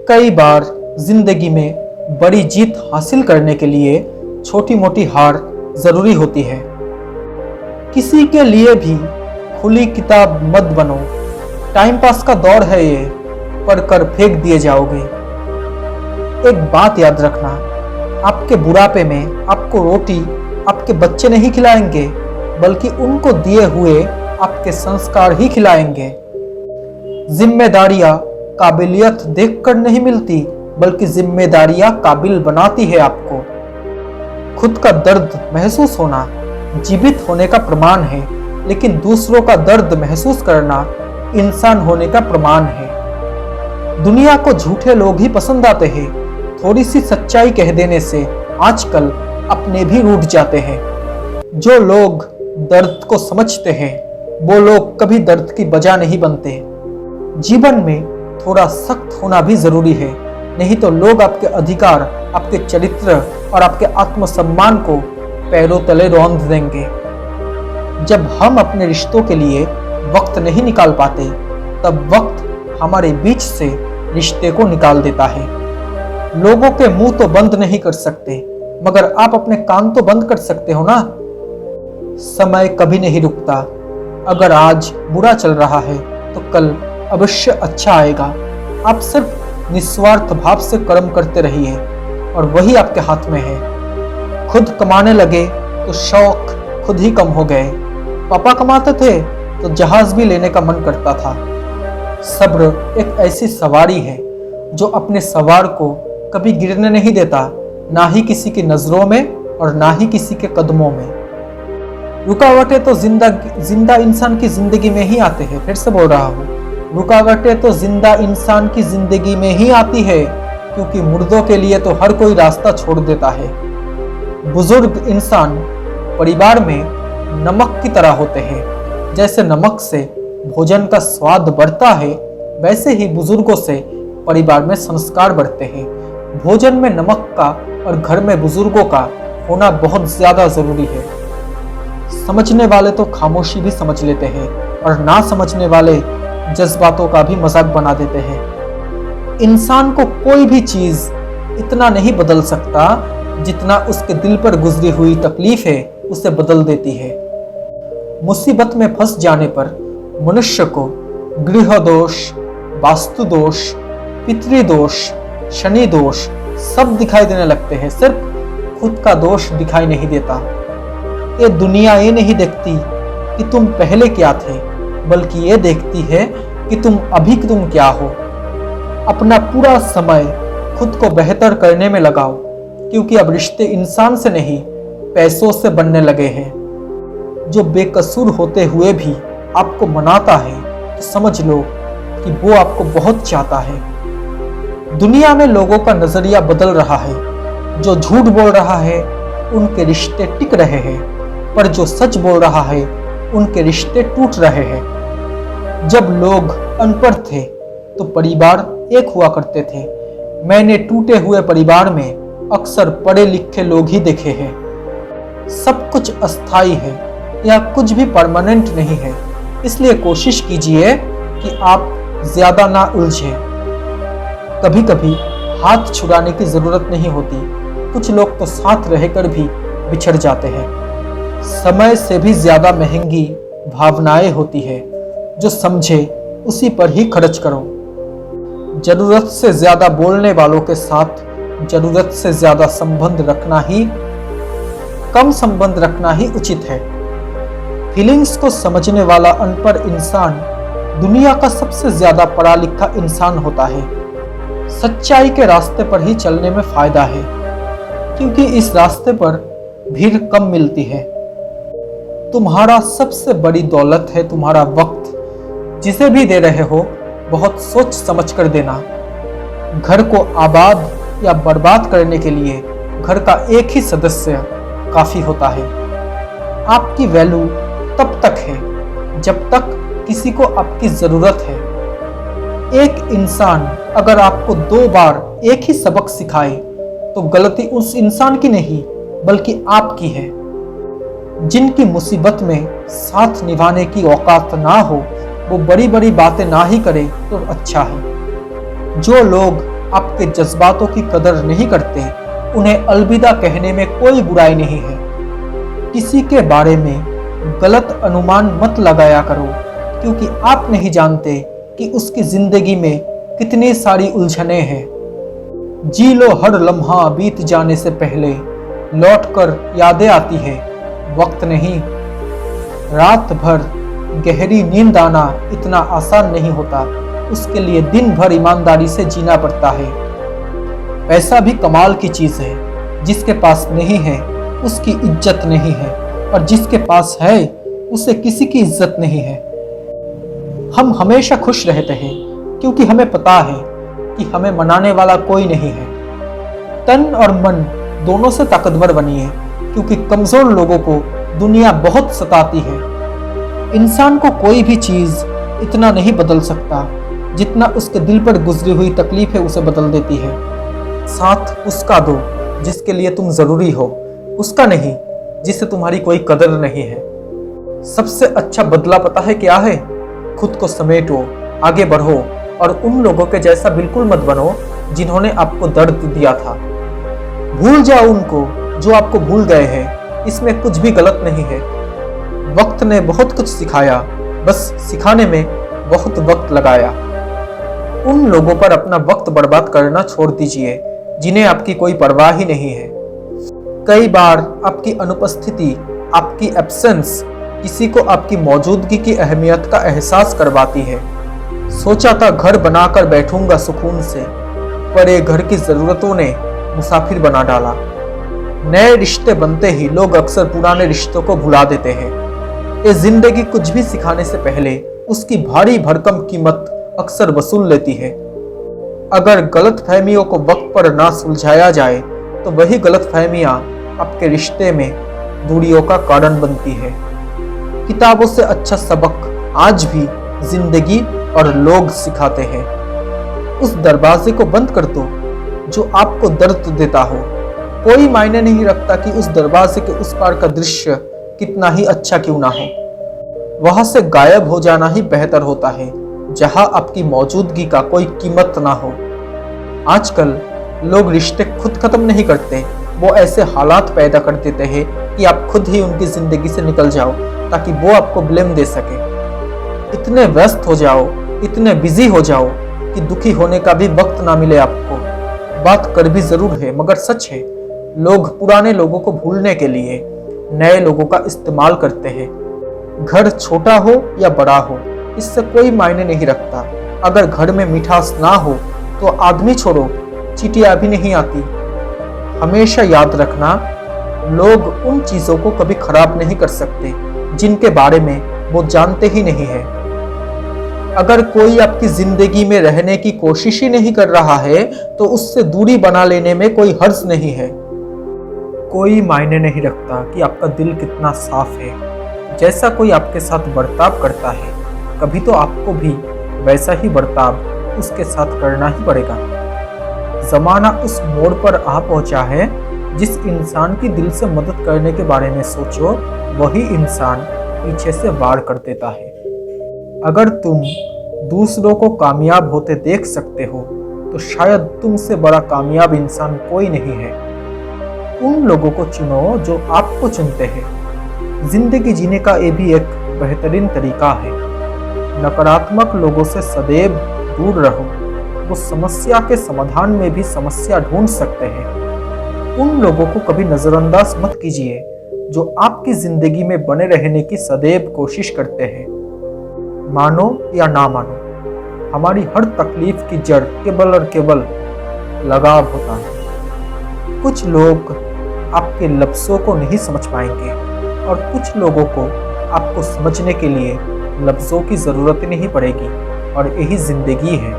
कई बार जिंदगी में बड़ी जीत हासिल करने के लिए छोटी मोटी हार जरूरी होती है। किसी के लिए भी खुली किताब मत बनो। टाइम पास का दौर है ये, पढ़कर फेंक दिए जाओगे। एक बात याद रखना, आपके बुढ़ापे में आपको रोटी आपके बच्चे नहीं खिलाएंगे, बल्कि उनको दिए हुए आपके संस्कार ही खिलाएंगे। जिम्मेदारियां काबिलियत देखकर नहीं मिलती, बल्कि जिम्मेदारियां काबिल बनाती है आपको। खुद का दर्द महसूस होना जीवित होने का प्रमाण है, लेकिन दूसरों का दर्द महसूस करना इंसान होने का प्रमाण है। दुनिया को झूठे लोग ही पसंद आते हैं। थोड़ी सी सच्चाई कह देने से आजकल अपने भी रूठ जाते हैं। जो लोग दर्द को समझते हैं, वो लोग कभी दर्द की वजह नहीं बनते। जीवन में थोड़ा सख्त होना भी जरूरी है, नहीं तो लोग आपके अधिकार, आपके चरित्र और आपके आत्मसम्मान को पैरों तले रौंद देंगे। जब हम अपने रिश्तों के लिए वक्त नहीं निकाल पाते, तब वक्त हमारे बीच से रिश्ते को निकाल देता है। लोगों के मुंह तो बंद नहीं कर सकते, मगर आप अपने कान तो बंद कर सकते हो ना। समय कभी नहीं रुकता। अगर आज बुरा चल रहा है तो कल अवश्य अच्छा आएगा। आप सिर्फ निस्वार्थ भाव से कर्म करते रहिए और वही आपके हाथ में है। खुद कमाने लगे तो शौक खुद ही कम हो गए। पापा कमाते थे तो जहाज भी लेने का मन करता था। सब्र एक ऐसी सवारी है जो अपने सवार को कभी गिरने नहीं देता, ना ही किसी की नजरों में और ना ही किसी के कदमों में। रुकावटें तो जिंदा इंसान की जिंदगी में ही आते हैं। फिर से बोल रहा हूँ, रुकावटें तो जिंदा इंसान की जिंदगी में ही आती है, क्योंकि मुर्दों के लिए तो हर कोई रास्ता छोड़ देता है। बुजुर्ग इंसान परिवार में नमक की तरह होते हैं। जैसे नमक से भोजन का स्वाद बढ़ता है, वैसे ही बुजुर्गों से परिवार में संस्कार बढ़ते हैं। भोजन में नमक का और घर में बुजुर्गों का होना बहुत ज्यादा जरूरी है। समझने वाले तो खामोशी भी समझ लेते हैं, और ना समझने वाले जज्बातों का भी मजाक बना देते हैं। इंसान को कोई भी चीज इतना नहीं बदल सकता जितना उसके दिल पर गुजरी हुई तकलीफ है उसे बदल देती है। मुसीबत में फंस जाने पर मनुष्य को गृह दोष, वास्तु दोष, पितृदोष, शनि दोष सब दिखाई देने लगते हैं। सिर्फ खुद का दोष दिखाई नहीं देता। ये दुनिया ये नहीं देखती कि तुम पहले क्या थे, बल्कि ये देखती है कि तुम क्या हो। अपना पूरा समय खुद को बेहतर करने में लगाओ, क्योंकि अब रिश्ते इंसान से नहीं पैसों से बनने लगे हैं। जो बेकसूर होते हुए भी आपको मनाता है तो समझ लो कि वो आपको बहुत चाहता है। दुनिया में लोगों का नजरिया बदल रहा है। जो झूठ बोल रहा है उनके रिश्ते टिक रहे हैं, पर जो सच बोल रहा है उनके रिश्ते टूट रहे हैं। जब लोग अनपढ़ थे तो परिवार एक हुआ करते थे। मैंने टूटे हुए परिवार में अक्सर पढ़े लिखे लोग ही देखे हैं। सब कुछ अस्थाई है, या कुछ भी परमानेंट नहीं है। इसलिए कोशिश कीजिए कि आप ज्यादा ना उलझें। कभी कभी हाथ छुड़ाने की जरूरत नहीं होती। कुछ लोग तो साथ रहकर भी बिछड़ जाते हैं। समय से भी ज्यादा महंगी भावनाएं होती है। जो समझे उसी पर ही खर्च करो। जरूरत से ज्यादा बोलने वालों के साथ जरूरत से ज्यादा कम संबंध रखना ही उचित है। फीलिंग्स को समझने वाला अनपढ़ इंसान दुनिया का सबसे ज्यादा पढ़ा लिखा इंसान होता है। सच्चाई के रास्ते पर ही चलने में फायदा है, क्योंकि इस रास्ते पर भीड़ कम मिलती है। तुम्हारा सबसे बड़ी दौलत है तुम्हारा वक्त। जिसे भी दे रहे हो बहुत सोच समझ कर देना। घर को आबाद या बर्बाद करने के लिए घर का एक ही सदस्य काफी होता है। आपकी वैल्यू तब तक है जब तक किसी को आपकी जरूरत है। एक इंसान अगर आपको 2 बार एक ही सबक सिखाए तो गलती उस इंसान की नहीं बल्कि आपकी है। जिनकी मुसीबत में साथ निभाने की औकात ना हो वो बड़ी बड़ी बातें ना ही करे तो अच्छा है। जो लोग आपके जज्बातों की कदर नहीं करते, उन्हें अलविदा कहने में कोई बुराई नहीं है। किसी के बारे में गलत अनुमान मत लगाया करो, क्योंकि आप नहीं जानते कि उसकी जिंदगी में कितनी सारी उलझनें हैं। जी लो हर लम्हा बीत जाने से पहले, लौटकर यादें आती है, वक्त नहीं। रात भर गहरी नींद आना इतना आसान नहीं होता, उसके लिए दिन भर ईमानदारी से जीना पड़ता है। पैसा भी कमाल की चीज है, जिसके पास नहीं है उसकी इज्जत नहीं है, और जिसके पास है उसे किसी की इज्जत नहीं है। हम हमेशा खुश रहते हैं क्योंकि हमें पता है कि हमें मनाने वाला कोई नहीं है। तन और मन दोनों से ताकतवर बनिए, क्योंकि कमजोर लोगों को दुनिया बहुत सताती है। इंसान को कोई भी चीज इतना नहीं बदल सकता जितना उसके दिल पर गुजरी हुई तकलीफें उसे बदल देती है। साथ उसका दो जिसके लिए तुम जरूरी हो, उसका नहीं जिससे तुम्हारी कोई कदर नहीं है। सबसे अच्छा बदला पता है क्या है? खुद को समेटो, आगे बढ़ो और उन लोगों के जैसा बिल्कुल मत बनो जिन्होंने आपको दर्द दिया था। भूल जाओ उनको जो आपको भूल गए हैं, इसमें कुछ भी गलत नहीं है। वक्त ने बहुत कुछ सिखाया, बस सिखाने में बहुत वक्त लगाया। उन लोगों पर अपना वक्त बर्बाद करना छोड़ दीजिए जिन्हें आपकी कोई परवाह ही नहीं है। कई बार आपकी अनुपस्थिति, आपकी एब्सेंस किसी को आपकी मौजूदगी की अहमियत का एहसास करवाती है। सोचा था घर बनाकर बैठूंगा सुकून से, पर ये घर की जरूरतों ने मुसाफिर बना डाला। नए रिश्ते बनते ही लोग अक्सर पुराने रिश्तों को भुला देते हैं। ये जिंदगी कुछ भी सिखाने से पहले उसकी भारी भरकम कीमत अक्सर वसूल लेती है। अगर गलत फहमियों को वक्त पर ना सुलझाया जाए तो वही गलत फहमियाँ आपके रिश्ते में दूरियों का कारण बनती है। किताबों से अच्छा सबक आज भी जिंदगी और लोग सिखाते हैं। उस दरवाजे को बंद कर दो जो आपको दर्द देता हो। कोई मायने नहीं रखता कि उस दरवाजे के उस पार का दृश्य कितना ही अच्छा क्यों ना हो। वहां से गायब हो जाना ही बेहतर होता है, जहां आपकी मौजूदगी का कोई कीमत ना हो। आजकल लोग रिश्ते खुद खत्म नहीं करते, वो ऐसे हालात पैदा कर देते हैं कि आप खुद ही उनकी जिंदगी से निकल जाओ ताकि वो आपको ब्लेम दे सके। इतने व्यस्त हो जाओ, इतने बिजी हो जाओ कि दुखी होने का भी वक्त ना मिले आपको। बात कर भी जरूर है मगर सच है, लोग पुराने लोगों को भूलने के लिए नए लोगों का इस्तेमाल करते हैं। घर छोटा हो या बड़ा हो, इससे कोई मायने नहीं रखता। अगर घर में मिठास ना हो तो आदमी छोड़ो, चींटियां भी नहीं आती। हमेशा याद रखना, लोग उन चीजों को कभी खराब नहीं कर सकते जिनके बारे में वो जानते ही नहीं है। अगर कोई आपकी जिंदगी में रहने की कोशिश ही नहीं कर रहा है तो उससे दूरी बना लेने में कोई हर्ज नहीं है। कोई मायने नहीं रखता कि आपका दिल कितना साफ है। जैसा कोई आपके साथ बर्ताव करता है, कभी तो आपको भी वैसा ही बर्ताव उसके साथ करना ही पड़ेगा। जमाना उस मोड़ पर आ पहुंचा है, जिस इंसान की दिल से मदद करने के बारे में सोचो, वही इंसान पीछे से वार कर देता है। अगर तुम दूसरों को कामयाब होते देख सकते हो तो शायद तुमसे बड़ा कामयाब इंसान कोई नहीं है। उन लोगों को चुनो जो आपको चुनते हैं। जिंदगी जीने का ये भी एक बेहतरीन तरीका है। नकारात्मक लोगों से सदैव दूर रहो, वो समस्या के समाधान में भी समस्या ढूंढ सकते हैं। उन लोगों को कभी नजरअंदाज मत कीजिए जो आपकी जिंदगी में बने रहने की सदैव कोशिश करते हैं। मानो या ना मानो, हमारी हर तकलीफ की जड़ केवल और केवल लगाव होता है। कुछ लोग आपके लफ्ज़ों को नहीं समझ पाएंगे और कुछ लोगों को आपको समझने के लिए लफ्ज़ों की ज़रूरत नहीं पड़ेगी, और यही ज़िंदगी है।